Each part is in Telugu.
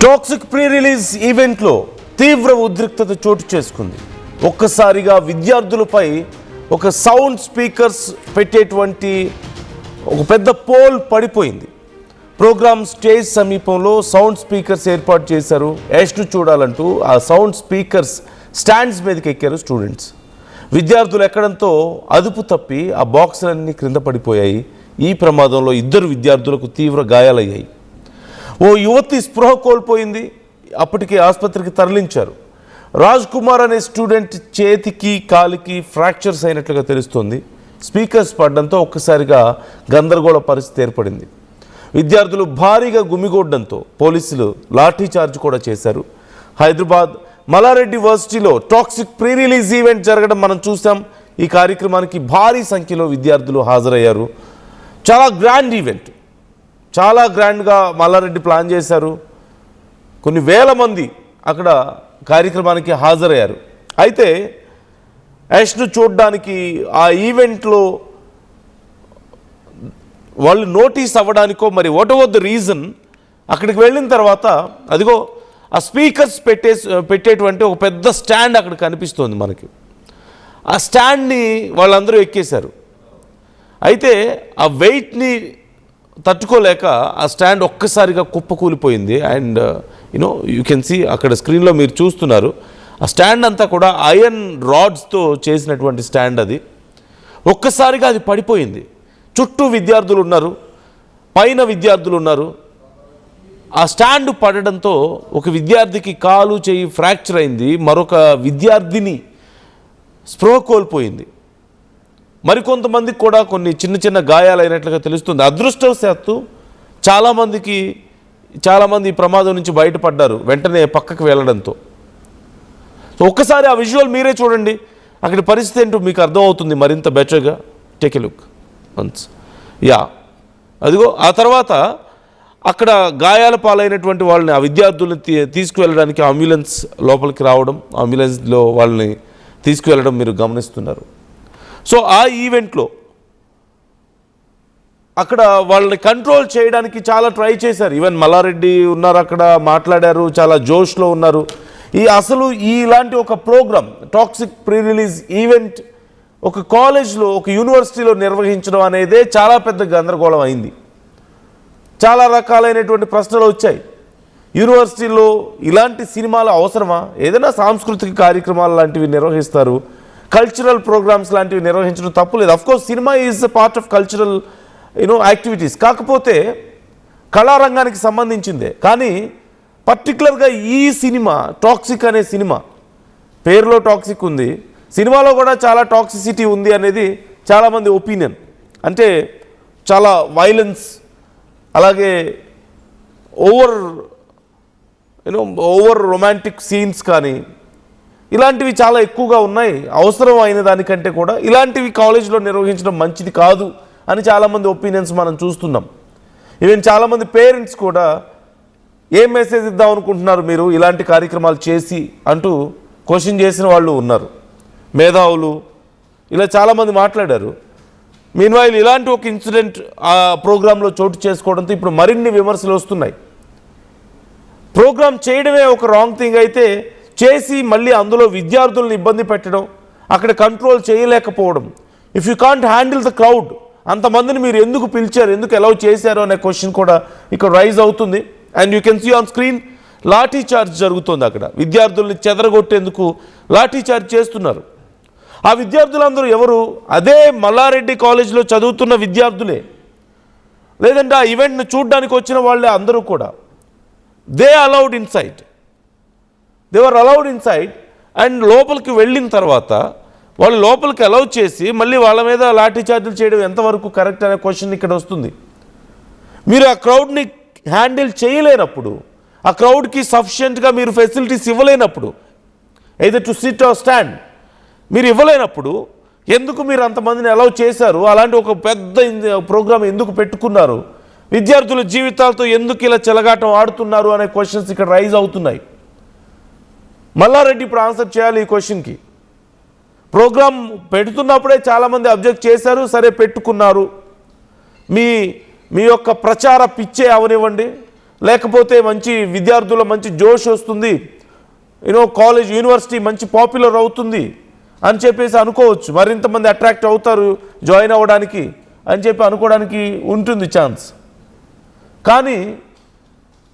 టాక్సిక్ ప్రీ రిలీజ్ ఈవెంట్లో తీవ్ర ఉద్రిక్తత చోటు చేసుకుంది. ఒక్కసారిగా విద్యార్థులపై ఒక సౌండ్ స్పీకర్స్ పెట్టేటువంటి ఒక పెద్ద పోల్ పడిపోయింది. ప్రోగ్రామ్ స్టేజ్ సమీపంలో సౌండ్ స్పీకర్స్ ఏర్పాటు చేశారు. యాష్ను చూడాలంటూ ఆ సౌండ్ స్పీకర్స్ స్టాండ్స్ మీదకి ఎక్కారు స్టూడెంట్స్. విద్యార్థులు ఎక్కడంతో అదుపు తప్పి ఆ బాక్సులన్నీ క్రింద పడిపోయాయి. ఈ ప్రమాదంలో 2 విద్యార్థులకు తీవ్ర గాయాలయ్యాయి. ఓ యువతి స్పృహ కోల్పోయింది. అప్పటికే ఆసుపత్రికి తరలించారు. రాజ్ కుమార్ అనే స్టూడెంట్ చేతికి కాలికి ఫ్రాక్చర్స్ అయినట్లుగా తెలుస్తోంది. స్పీకర్స్ పడడంతో ఒక్కసారిగా గందరగోళ పరిస్థితి ఏర్పడింది. విద్యార్థులు భారీగా గుమిగూడడంతో పోలీసులు లాఠీ చార్జ్ కూడా చేశారు. హైదరాబాద్ మల్లారెడ్డి వర్సిటీలో టాక్సిక్ ప్రీ రిలీజ్ ఈవెంట్ జరగడం మనం చూసాం. ఈ కార్యక్రమానికి భారీ సంఖ్యలో విద్యార్థులు హాజరయ్యారు. చాలా గ్రాండ్ ఈవెంట్, చాలా గ్రాండ్గా మల్లారెడ్డి ప్లాన్ చేశారు. కొన్ని వేల మంది అక్కడ కార్యక్రమానికి హాజరయ్యారు. అయితే యాష్ను చూడడానికి ఆ ఈవెంట్లో వాళ్ళు నోటీస్ అవ్వడానికో మరి వాట్ ఎవర్ ద రీజన్ అక్కడికి వెళ్ళిన తర్వాత అదిగో ఆ స్పీకర్స్ పెట్టేటువంటి ఒక పెద్ద స్టాండ్ అక్కడ కనిపిస్తోంది మనకి. ఆ స్టాండ్ని వాళ్ళందరూ ఎక్కేశారు. అయితే ఆ వెయిట్ని తట్టుకోలేక ఆ స్టాండ్ ఒక్కసారిగా కుప్పకూలిపోయింది. అండ్ యూ కెన్ సీ అక్కడ స్క్రీన్లో మీరు చూస్తున్నారు. ఆ స్టాండ్ అంతా కూడా ఐరన్ రాడ్స్తో చేసినటువంటి స్టాండ్. అది ఒక్కసారిగా అది పడిపోయింది. చుట్టూ విద్యార్థులు ఉన్నారు, పైన విద్యార్థులు ఉన్నారు. ఆ స్టాండ్ పడడంతో ఒక విద్యార్థికి కాలు చేయి ఫ్రాక్చర్ అయింది. మరొక విద్యార్థిని స్పృహ కోల్పోయింది. మరికొంతమందికి కూడా కొన్ని చిన్న చిన్న గాయాలైనట్లుగా తెలుస్తుంది. అదృష్టవశాత్తు చాలామంది ఈ ప్రమాదం నుంచి బయటపడ్డారు వెంటనే పక్కకు వెళ్ళడంతో. సో ఒక్కసారి ఆ విజువల్ మీరే చూడండి. అక్కడి పరిస్థితి ఏంటో మీకు అర్థమవుతుంది మరింత బెటర్గా. Take a look once. అదిగో ఆ తర్వాత అక్కడ గాయాల పాలైనటువంటి వాళ్ళని, ఆ విద్యార్థుల్ని తీసుకువెళ్ళడానికి అంబులెన్స్ లోపలికి రావడం, అంబులెన్స్లో వాళ్ళని తీసుకువెళ్ళడం మీరు గమనిస్తున్నారు. సో ఆ ఈవెంట్లో అక్కడ వాళ్ళని కంట్రోల్ చేయడానికి చాలా ట్రై చేశారు. ఈవెన్ మల్లారెడ్డి ఉన్నారు, అక్కడ మాట్లాడారు, చాలా జోష్లో ఉన్నారు. అసలు ఇలాంటి ఒక program toxic pre release event ఒక కాలేజ్లో, ఒక యూనివర్సిటీలో నిర్వహించడం అనేదే చాలా పెద్ద గందరగోళం అయింది. చాలా రకాలైనటువంటి ప్రశ్నలు వచ్చాయి. యూనివర్సిటీలో ఇలాంటి సినిమాలు అవసరమా? ఏదైనా సాంస్కృతిక కార్యక్రమాలు లాంటివి నిర్వహిస్తారు, కల్చరల్ ప్రోగ్రామ్స్ లాంటివి నిర్వహించడం తప్పులేదు. Of course cinema is a part of cultural activities. కాకపోతే కళారంగానికి సంబంధించిందే. కానీ పర్టికులర్గా ఈ సినిమా టాక్సిక్ అనే సినిమా పేరులో టాక్సిక్ ఉంది, సినిమాలో కూడా చాలా టాక్సిసిటీ ఉంది అనేది చాలామంది ఒపీనియన్. అంటే చాలా వైలెన్స్, అలాగే ఓవర్ రొమాంటిక్ సీన్స్ కానీ ఇలాంటివి చాలా ఎక్కువగా ఉన్నాయి. అవసరం అయిన దానికంటే కూడా ఇలాంటివి కాలేజీలో నిర్వహించడం మంచిది కాదు అని చాలామంది ఒపీనియన్స్ మనం చూస్తున్నాం. ఈవెన్ చాలామంది పేరెంట్స్ కూడా ఏం మెసేజ్ ఇద్దాం అనుకుంటున్నారు మీరు ఇలాంటి కార్యక్రమాలు చేసి అంటూ క్వశ్చన్ చేసిన వాళ్ళు ఉన్నారు. మేధావులు ఇలా చాలామంది మాట్లాడారు. మీన్వైల్ ఇలాంటి ఒక ఇన్సిడెంట్ ఆ ప్రోగ్రాంలో చోటు చేసుకోవడంతో ఇప్పుడు మరిన్ని విమర్శలు వస్తున్నాయి. ప్రోగ్రాం చేయడమే ఒక రాంగ్ థింగ్ అయితే, చేసి మళ్ళీ అందులో విద్యార్థులను ఇబ్బంది పెట్టడం, అక్కడ కంట్రోల్ చేయలేకపోవడం. If you can't handle the crowd, అంతమందిని మీరు ఎందుకు పిలిచారు, ఎందుకు అలౌ చేశారు అనే క్వశ్చన్ కూడా ఇక్కడ రైజ్ అవుతుంది. And you can see on screen lathi charge జరుగుతుంది. అక్కడ విద్యార్థుల్ని చెదరగొట్టేందుకు లాఠీ చార్జ్ చేస్తున్నారు. ఆ విద్యార్థులందరూ ఎవరు? అదే మల్లారెడ్డి కాలేజ్లో చదువుతున్న విద్యార్థులే, లేదంటే ఆ ఈవెంట్ని చూడడానికి వచ్చిన వాళ్ళే అందరూ కూడా. They were allowed inside. And లోపలికి వెళ్ళిన తర్వాత వాళ్ళు లోపలికి అలౌ చేసి మళ్ళీ వాళ్ళ మీద లాఠీ చార్జీలు చేయడం ఎంతవరకు కరెక్ట్ అనే క్వశ్చన్ ఇక్కడ వస్తుంది. మీరు ఆ క్రౌడ్ని హ్యాండిల్ చేయలేనప్పుడు, ఆ క్రౌడ్కి సఫిషియెంట్గా మీరు ఫెసిలిటీస్ ఇవ్వలేనప్పుడు, either to sit or stand మీరు ఇవ్వలేనప్పుడు ఎందుకు మీరు అంతమందిని అలౌ చేశారు? అలాంటి ఒక పెద్ద ప్రోగ్రామ్ ఎందుకు పెట్టుకున్నారు? విద్యార్థుల జీవితాలతో ఎందుకు ఇలా చెలగాటం ఆడుతున్నారు అనే క్వశ్చన్స్ ఇక్కడ రైజ్ అవుతున్నాయి. మల్లారెడ్డి ఇప్పుడు ఆన్సర్ చేయాలి ఈ క్వశ్చన్కి. ప్రోగ్రామ్ పెడుతున్నప్పుడే చాలామంది అబ్జెక్ట్ చేశారు, సరే పెట్టుకున్నారు. మీ యొక్క ప్రచార పిచ్చే అవనివ్వండి, లేకపోతే మంచి విద్యార్థుల మంచి జోష్ వస్తుంది, కాలేజ్ యూనివర్సిటీ మంచి పాపులర్ అవుతుంది అని చెప్పేసి అనుకోవచ్చు, మరింతమంది అట్రాక్ట్ అవుతారు జాయిన్ అవ్వడానికి అని చెప్పి అనుకోవడానికి ఉంటుంది ఛాన్స్. కానీ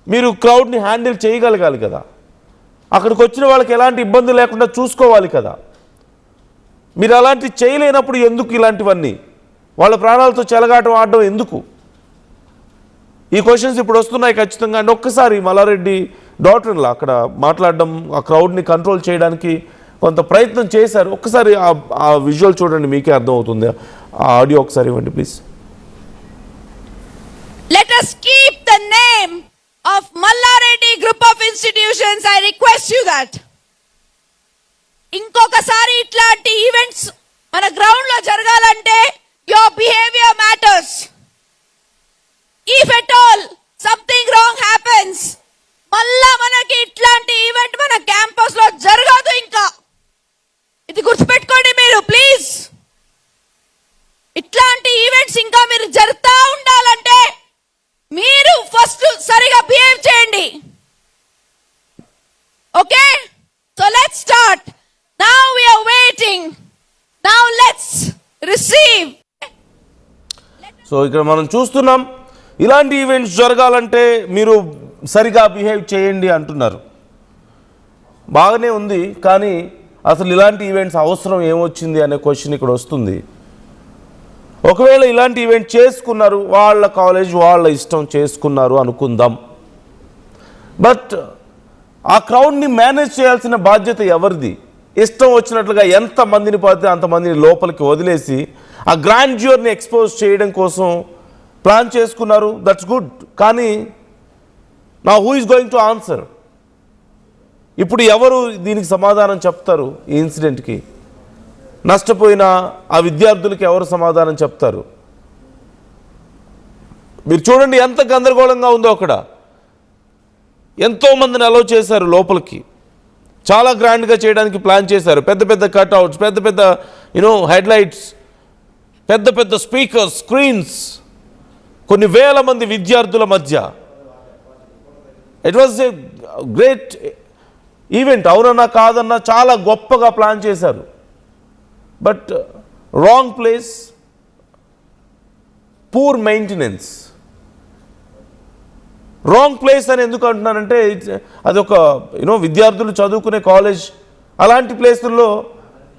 మీరు క్రౌడ్ని హ్యాండిల్ చేయగలగాలి కదా, అక్కడికి వచ్చిన వాళ్ళకి ఎలాంటి ఇబ్బంది లేకుండా చూసుకోవాలి కదా. మీరు అలాంటి చేయలేనప్పుడు ఎందుకు ఇలాంటివన్నీ వాళ్ళ ప్రాణాలతో చెలగాటం ఆడడం ఎందుకు? ఈ క్వశ్చన్స్ ఇప్పుడు వస్తున్నాయి ఖచ్చితంగా. అండ్ ఒక్కసారి మల్లారెడ్డి డాక్టర్లా అక్కడ మాట్లాడడం, ఆ క్రౌడ్ని కంట్రోల్ చేయడానికి కొంత ప్రయత్నం చేశారు. ఒక్కసారి ఆ విజువల్ చూడండి, మీకే అర్థమవుతుంది. ఆ ఆడియో ఒకసారి ఇవ్వండి please. Let us keep the name of Mallareddy Group of Institutions. I request you that. ఇంకొకసారి ఇట్లాంటి ఈవెంట్స్ మన గ్రౌండ్ లో జరగాలంటే your behavior matters. If at all something wrong happens, మళ్ళా మనకి ఇట్లాంటి ఈవెంట్ మన క్యాంపస్ లో జరగదు. ఇంకా ఇది గుర్తుపెట్టుకోండి మీరు ప్లీజ్. ఇట్లాంటి ఈవెంట్స్ ఇంకా మీరు జరుగుతూ ఉండాలంటే మీరు ఫస్ట్ సరిగా బిహేవ్ చేయండి. Okay, so let's start. Now we are waiting. Now let's receive. సో ఇక్కడ మనం చూస్తున్నాం, ఇలాంటి ఈవెంట్స్ జరగాలంటే మీరు సరిగా బిహేవ్ చేయండి అంటున్నారు. బాగానే ఉంది, కానీ అసలు ఇలాంటి ఈవెంట్స్ అవసరం ఏమొచ్చింది అనే క్వశ్చన్ ఇక్కడ వస్తుంది. ఒకవేళ ఇలాంటి ఈవెంట్ చేసుకున్నారు, వాళ్ళ కాలేజ్ వాళ్ళ ఇష్టం చేసుకున్నారు అనుకుందాం, బట్ ఆ క్రౌడ్ని మేనేజ్ చేయాల్సిన బాధ్యత ఎవరిది? ఇష్టం వచ్చినట్లుగా ఎంతమందిని పడితే అంతమందిని లోపలికి వదిలేసి ఆ గ్రాండ్యూర్ని ఎక్స్పోజ్ చేయడం కోసం ప్లాన్ చేసుకున్నారు. దట్స్ గుడ్, కానీ నా who is going to answer? ఇప్పుడు ఎవరు దీనికి సమాధానం చెప్తారు? ఈ ఇన్సిడెంట్కి నష్టపోయిన ఆ విద్యార్థులకి ఎవరు సమాధానం చెప్తారు? మీరు చూడండి ఎంత గందరగోళంగా ఉందో. అక్కడ ఎంతోమందిని అలౌ చేశారు లోపలికి, చాలా గ్రాండ్గా చేయడానికి ప్లాన్ చేశారు. పెద్ద పెద్ద కట్అవుట్స్, పెద్ద పెద్ద హెడ్లైట్స్, పెద్ద పెద్ద స్పీకర్స్, స్క్రీన్స్, కొన్ని వేల మంది విద్యార్థుల మధ్య. It was a great event. అవునన్నా కాదన్నా చాలా గొప్పగా ప్లాన్ చేశారు. But wrong place, poor maintenance. Wrong place అని ఎందుకు అంటున్నానంటే, అదొక విద్యార్థులు చదువుకునే కాలేజ్. అలాంటి ప్లేసుల్లో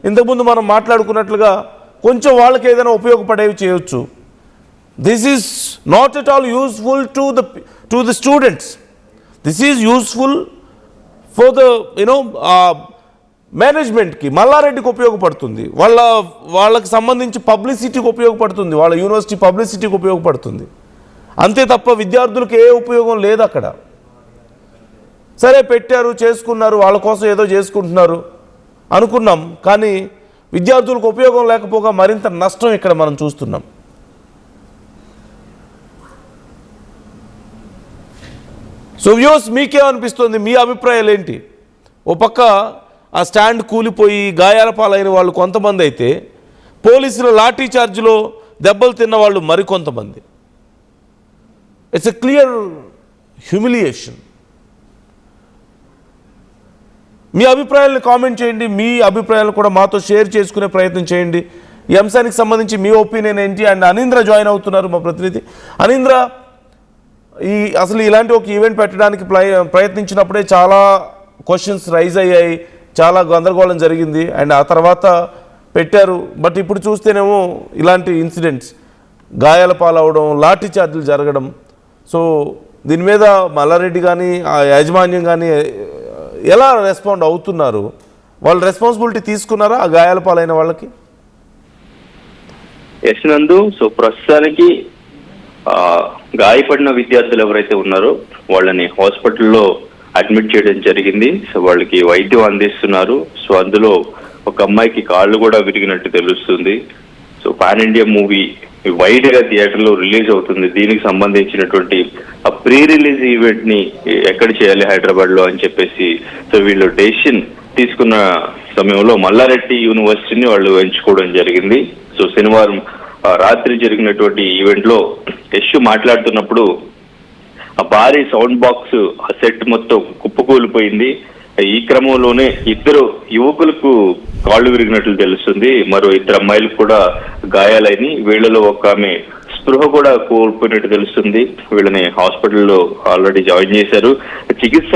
ఇంతకుముందు మనం మాట్లాడుకున్నట్లుగా కొంచెం వాళ్ళకి ఏదైనా ఉపయోగపడేవి చేయొచ్చు. This is not at all useful to the students. This is useful for the మేనేజ్మెంట్కి. మల్లారెడ్డికి ఉపయోగపడుతుంది, వాళ్ళకి సంబంధించి పబ్లిసిటీకి ఉపయోగపడుతుంది, వాళ్ళ యూనివర్సిటీ పబ్లిసిటీకి ఉపయోగపడుతుంది. అంతే తప్ప విద్యార్థులకు ఏ ఉపయోగం లేదు అక్కడ. సరే పెట్టారు, చేసుకున్నారు, వాళ్ళ కోసం ఏదో చేసుకుంటున్నారు అనుకున్నాం, కానీ విద్యార్థులకు ఉపయోగం లేకపోగా మరింత నష్టం ఇక్కడ మనం చూస్తున్నాం. సో వ్యూస్, మీకేమనిపిస్తుంది? మీ అభిప్రాయాలు ఏంటి? ఓ పక్క ఆ స్టాండ్ కూలిపోయి గాయాల పాలైన వాళ్ళు కొంతమంది అయితే, పోలీసుల లాఠీ చార్జ్లో దెబ్బలు తిన్న వాళ్ళు మరికొంతమంది. It's a clear humiliation. మీ అభిప్రాయాలను కామెంట్ చేయండి. మీ అభిప్రాయాలు కూడా మాతో షేర్ చేసుకునే ప్రయత్నం చేయండి. ఈ అంశానికి సంబంధించి మీ ఒపీనియన్ ఏంటి? అండ్ అనీంద్ర జాయిన్ అవుతున్నారు, మా ప్రతినిధి. అనీంద్ర, అసలు ఇలాంటి ఒక ఈవెంట్ పెట్టడానికి ప్రయత్నించినప్పుడే చాలా క్వశ్చన్స్ రైజ్ అయ్యాయి, చాలా గందరగోళం జరిగింది, అండ్ ఆ తర్వాత పెట్టారు. బట్ ఇప్పుడు చూస్తేనేమో ఇలాంటి ఇన్సిడెంట్స్, గాయాల పాలవడం, లాఠీ చార్జీలు జరగడం. సో దీని మీద మల్లారెడ్డి కానీ ఆ యాజమాన్యం కానీ ఎలా రెస్పాండ్ అవుతున్నారు? వాళ్ళు రెస్పాన్సిబిలిటీ తీసుకున్నారా ఆ గాయాల పాలైన వాళ్ళకి? ఎస్ నందు. సో ప్రస్తుతానికి గాయపడిన విద్యార్థులు ఎవరైతే ఉన్నారో వాళ్ళని హాస్పిటల్లో అడ్మిట్ చేయడం జరిగింది. సో వాళ్ళకి వైద్యం అందిస్తున్నారు. సో అందులో ఒక అమ్మాయికి కాళ్ళు కూడా విరిగినట్టు తెలుస్తుంది. So pan India movie wide గా థియేటర్ లో రిలీజ్ అవుతుంది. దీనికి సంబంధించినటువంటి ఆ ప్రీ రిలీజ్ ఈవెంట్ ని ఎక్కడ చేయాలి హైదరాబాద్ లో అని చెప్పేసి సో వీళ్ళు డెసిషన్ తీసుకున్న సమయంలో మల్లారెడ్డి యూనివర్సిటీని వాళ్ళు ఎంచుకోవడం జరిగింది. సో శనివారం రాత్రి జరిగినటువంటి ఈవెంట్ లో యశ్ మాట్లాడుతున్నప్పుడు ఆ భారీ సౌండ్ బాక్స్ ఆ సెట్ మొత్తం కుప్పకూలిపోయింది. ఈ క్రమంలోనే ఇద్దరు యువకులకు కాళ్ళు విరిగినట్లు తెలుస్తుంది. మరో ఇద్దరు అమ్మాయిలకు కూడా గాయాలైన వీళ్ళలో ఒక ఆమె స్పృహ కూడా కోల్పోయినట్టు తెలుస్తుంది. వీళ్ళని హాస్పిటల్లో ఆల్రెడీ జాయిన్ చేశారు, చికిత్స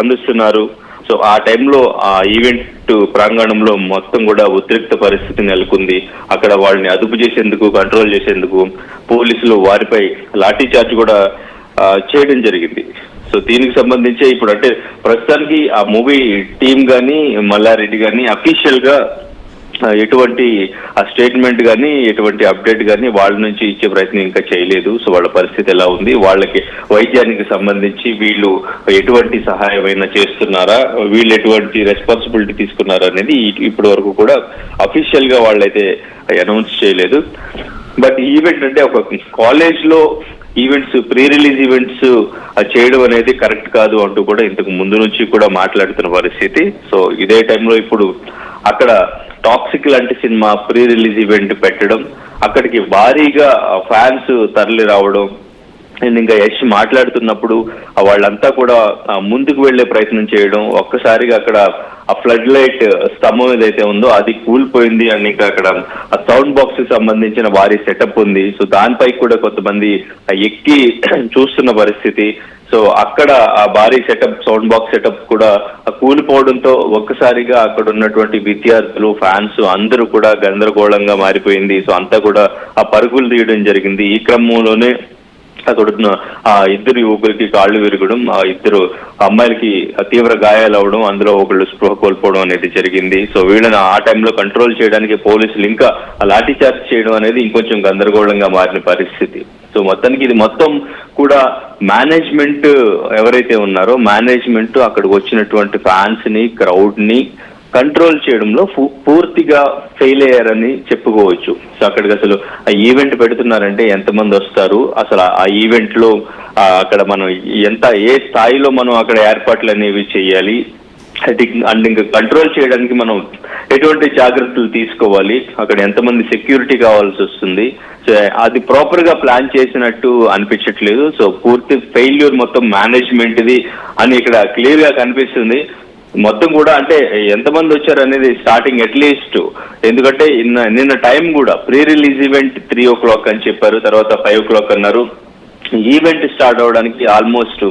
అందిస్తున్నారు. సో ఆ టైంలో ఆ ఈవెంట్ ప్రాంగణంలో మొత్తం కూడా ఉద్రిక్త పరిస్థితి నెలకొంది. అక్కడ వాళ్ళని అదుపు చేసేందుకు, కంట్రోల్ చేసేందుకు పోలీసులు వారిపై లాఠీ చార్జ్ కూడా చేయడం జరిగింది. సో దీనికి సంబంధించి ఇప్పుడు అంటే ప్రస్తుతానికి ఆ మూవీ టీం కానీ మల్లారెడ్డి కానీ అఫీషియల్ గా ఎటువంటి ఆ స్టేట్మెంట్ కానీ ఎటువంటి అప్డేట్ కానీ వాళ్ళ నుంచి ఇచ్చే ప్రయత్నం ఇంకా చేయలేదు. సో వాళ్ళ పరిస్థితి ఎలా ఉంది, వాళ్ళకి వైద్యానికి సంబంధించి వీళ్ళు ఎటువంటి సహాయమైనా చేస్తున్నారా, వీళ్ళు ఎటువంటి రెస్పాన్సిబిలిటీ తీసుకున్నారా అనేది ఇప్పటి వరకు కూడా అఫీషియల్ గా వాళ్ళైతే అనౌన్స్ చేయలేదు. బట్ ఈవెంట్ అంటే ఒక కాలేజ్ లో ఈవెంట్స్, ప్రీ రిలీజ్ ఈవెంట్స్ చేయడం అనేది కరెక్ట్ కాదు అంటూ కూడా ఇంతకు ముందు నుంచి కూడా మాట్లాడుతున్న పరిస్థితి. సో ఇదే టైంలో ఇప్పుడు అక్కడ టాక్సిక్ లాంటి సినిమా ప్రీ రిలీజ్ ఈవెంట్ పెట్టడం, అక్కడికి భారీగా ఫ్యాన్స్ తరలి రావడం, అండ్ ఇంకా యశ్ మాట్లాడుతున్నప్పుడు వాళ్ళంతా కూడా ముందుకు వెళ్లే ప్రయత్నం చేయడం, ఒక్కసారిగా అక్కడ ఆ ఫ్లడ్ లైట్ స్తంభం ఏదైతే ఉందో అది కూలిపోయింది అని ఇంకా అక్కడ ఆ సౌండ్ బాక్స్ కి సంబంధించిన భారీ సెటప్ ఉంది. సో దానిపై కూడా కొంతమంది ఎక్కి చూస్తున్న పరిస్థితి. సో అక్కడ ఆ భారీ సెటప్, సౌండ్ బాక్స్ సెటప్ కూడా కూలిపోవడంతో ఒక్కసారిగా అక్కడ ఉన్నటువంటి విద్యార్థులు, ఫ్యాన్స్ అందరూ కూడా గందరగోళంగా మారిపోయింది. సో అంతా కూడా ఆ పరుగులు తీయడం జరిగింది. ఈ క్రమంలోనే అక్కడ ఆ ఇద్దరు యువకులకి కాళ్ళు విరగడం, ఆ ఇద్దరు అమ్మాయిలకి తీవ్ర గాయాలు అవడం, అందులో ఒకళ్ళు స్పృహ కోల్పోవడం అనేది జరిగింది. సో వీళ్ళని ఆ టైంలో కంట్రోల్ చేయడానికి పోలీసులు ఇంకా లాఠీ చార్జ్ చేయడం అనేది ఇంకొంచెం గందరగోళంగా మారిన పరిస్థితి. సో మొత్తానికి ఇది మొత్తం కూడా మేనేజ్మెంట్ ఎవరైతే ఉన్నారో మేనేజ్మెంట్ అక్కడికి వచ్చినటువంటి ఫ్యాన్స్ ని, క్రౌడ్ ని కంట్రోల్ చేయడంలో పూర్తిగా ఫెయిల్ అయ్యారని చెప్పుకోవచ్చు. సో అక్కడికి అసలు ఆ ఈవెంట్ పెడుతున్నారంటే ఎంతమంది వస్తారు, అసలు ఆ ఈవెంట్ లో అక్కడ మనం ఏ స్థాయిలో మనం అక్కడ ఏర్పాట్లు అనేవి చేయాలి, అండ్ ఇంకా కంట్రోల్ చేయడానికి మనం ఎటువంటి జాగ్రత్తలు తీసుకోవాలి, అక్కడ ఎంతమంది సెక్యూరిటీ కావాల్సి వస్తుంది, సో అది ప్రాపర్ గా ప్లాన్ చేసినట్టు అనిపించట్లేదు. సో పూర్తి ఫెయిల్యూర్ మొత్తం మేనేజ్మెంట్ది అని ఇక్కడ క్లియర్ గా కనిపిస్తుంది. మొత్తం కూడా అంటే ఎంతమంది వచ్చారు అనేది స్టార్టింగ్ అట్లీస్ట్, ఎందుకంటే నిన్న టైం కూడా ప్రీ రిలీజ్ ఈవెంట్ 3 o'clock అని చెప్పారు, తర్వాత 5 o'clock అన్నారు. ఈవెంట్ స్టార్ట్ అవడానికి ఆల్మోస్ట్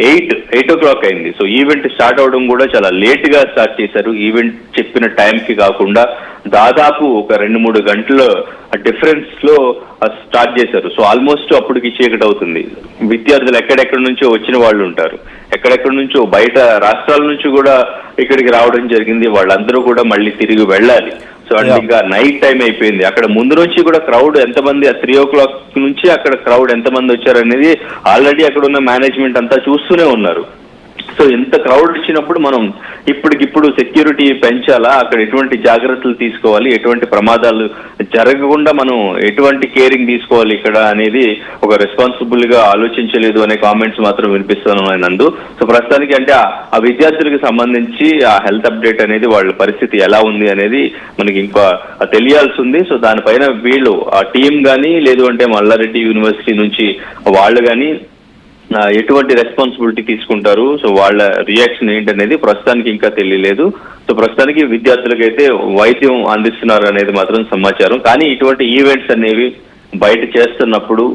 8 o'clock అయింది. సో ఈవెంట్ స్టార్ట్ అవడం కూడా చాలా లేట్ గా స్టార్ట్ చేశారు. ఈవెంట్ చెప్పిన టైంకి కాకుండా దాదాపు ఒక 2-3 గంటల డిఫరెన్స్ లో స్టార్ట్ చేశారు. సో ఆల్మోస్ట్ అప్పటికి చీకటి అవుతుంది. విద్యార్థులు ఎక్కడెక్కడి నుంచో వచ్చిన వాళ్ళు ఉంటారు, ఎక్కడెక్కడి నుంచో బయట రాష్ట్రాల నుంచి కూడా ఇక్కడికి రావడం జరిగింది. వాళ్ళందరూ కూడా మళ్ళీ తిరిగి వెళ్ళాలి. సో అంటే ఇంకా నైట్ టైం అయిపోయింది. అక్కడ ముందు నుంచి కూడా క్రౌడ్ ఎంతమంది, 3 o'clock నుంచి అక్కడ క్రౌడ్ ఎంతమంది వచ్చారు అనేది ఆల్రెడీ అక్కడ ఉన్న మేనేజ్మెంట్ అంతా చూస్తూనే ఉన్నారు. సో ఇంత క్రౌడ్ వచ్చినప్పుడు మనం ఇప్పటికిప్పుడు సెక్యూరిటీ పెంచాలా, అక్కడ ఎటువంటి జాగ్రత్తలు తీసుకోవాలి, ఎటువంటి ప్రమాదాలు జరగకుండా మనం ఎటువంటి కేరింగ్ తీసుకోవాలి ఇక్కడ అనేది ఒక రెస్పాన్సిబుల్ గా ఆలోచించలేదు అనే కామెంట్స్ మాత్రం వినిపిస్తున్నాయి నందు. సో ప్రస్తుతానికి అంటే ఆ విద్యార్థులకు సంబంధించి ఆ హెల్త్ అప్డేట్ అనేది వాళ్ళ పరిస్థితి ఎలా ఉంది అనేది మనకి ఇంకా తెలియాల్సి ఉంది. సో దానిపైన వీళ్ళు ఆ టీం కానీ లేదు అంటే మల్లారెడ్డి యూనివర్సిటీ నుంచి వాళ్ళు కానీ ఎటువంటి రెస్పాన్సిబిలిటీ తీసుకుంటారు, సో వాళ్ళ రియాక్షన్ ఏంటనేది ప్రస్తుతానికి ఇంకా తెలియలేదు. సో ప్రస్తుతానికి విద్యార్థులకైతే వైద్యం అందిస్తున్నారు అనేది మాత్రం సమాచారం. కానీ ఇటువంటి ఈవెంట్స్ అనేవి బయట చేస్తున్నప్పుడు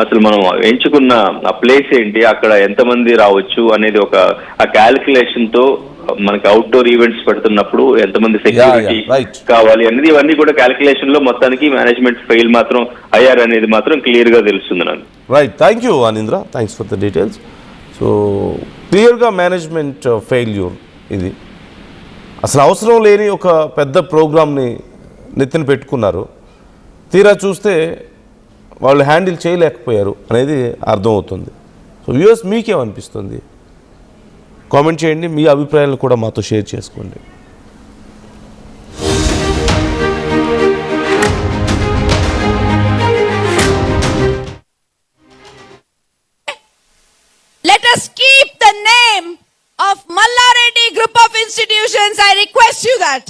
అసలు మనం ఎంచుకున్న ఆ ప్లేస్ ఏంటి, అక్కడ ఎంతమంది రావచ్చు అనేది ఒక ఆ క్యాలిక్యులేషన్ తో మనకి అవుట్డోర్ ఈవెంట్స్ పెడుతున్నప్పుడు ఎంతమంది సెక్యూరిటీ కావాలి అనేది ఇవన్నీ కూడా క్యాలిక్యులేషన్ లో మొత్తానికి మేనేజ్మెంట్ ఫెయిల్ మాత్రం అయ్యారు అనేది మాత్రం క్లియర్ గా తెలుస్తుంది నాకు. Right, thank you Anindra, thanks for the details. So క్లియర్గా మేనేజ్మెంట్ ఫెయిల్యూర్ ఇది. అసలు అవసరం లేని ఒక పెద్ద ప్రోగ్రామ్ని నెత్తిన పెట్టుకున్నారు. తీరా చూస్తే వాళ్ళు హ్యాండిల్ చేయలేకపోయారు అనేది అర్థమవుతుంది. సో వ్యూవర్స్ మీకేమనిపిస్తుంది కామెంట్ చేయండి, మీ అభిప్రాయాలను కూడా మాతో షేర్ చేసుకోండి. Let us keep the name of Mallareddy Group of Institutions. I request you that.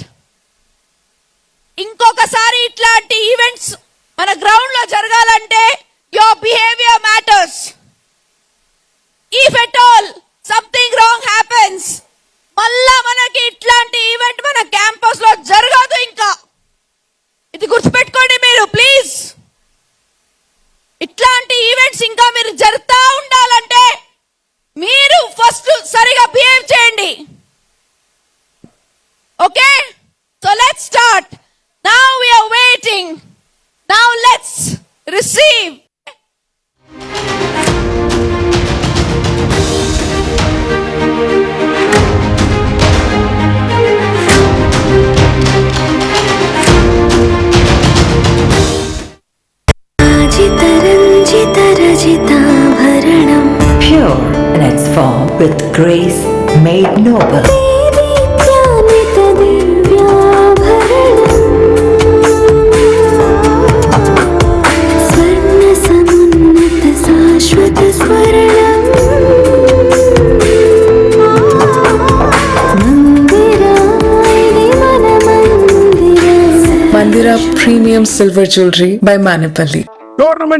ఇంకొకసారి ఇట్లాంటి ఈవెంట్స్ మన గ్రౌండ్ లో జరగాలంటే your behaviour matters. If at all something wrong happens, మళ్ళా మనకి ఇట్లాంటి ఈవెంట్ మన క్యాంపస్ లో జరగదు. ఇంకా ఇది గుర్తుపెట్టుకోండి మీరు ప్లీజ్. ఇట్లాంటి ఈవెంట్స్ ఇంకా మీరు జరుగుతూ ఉండాలంటే మీరు ఫస్ట్ సరిగా బిహేవ్ చేయండి. Okay, so let's start. Now we are waiting. Now let's receive. Pure in its form with grace made noble. Mandira Premium Silver Jewelry by Manipali. Tournament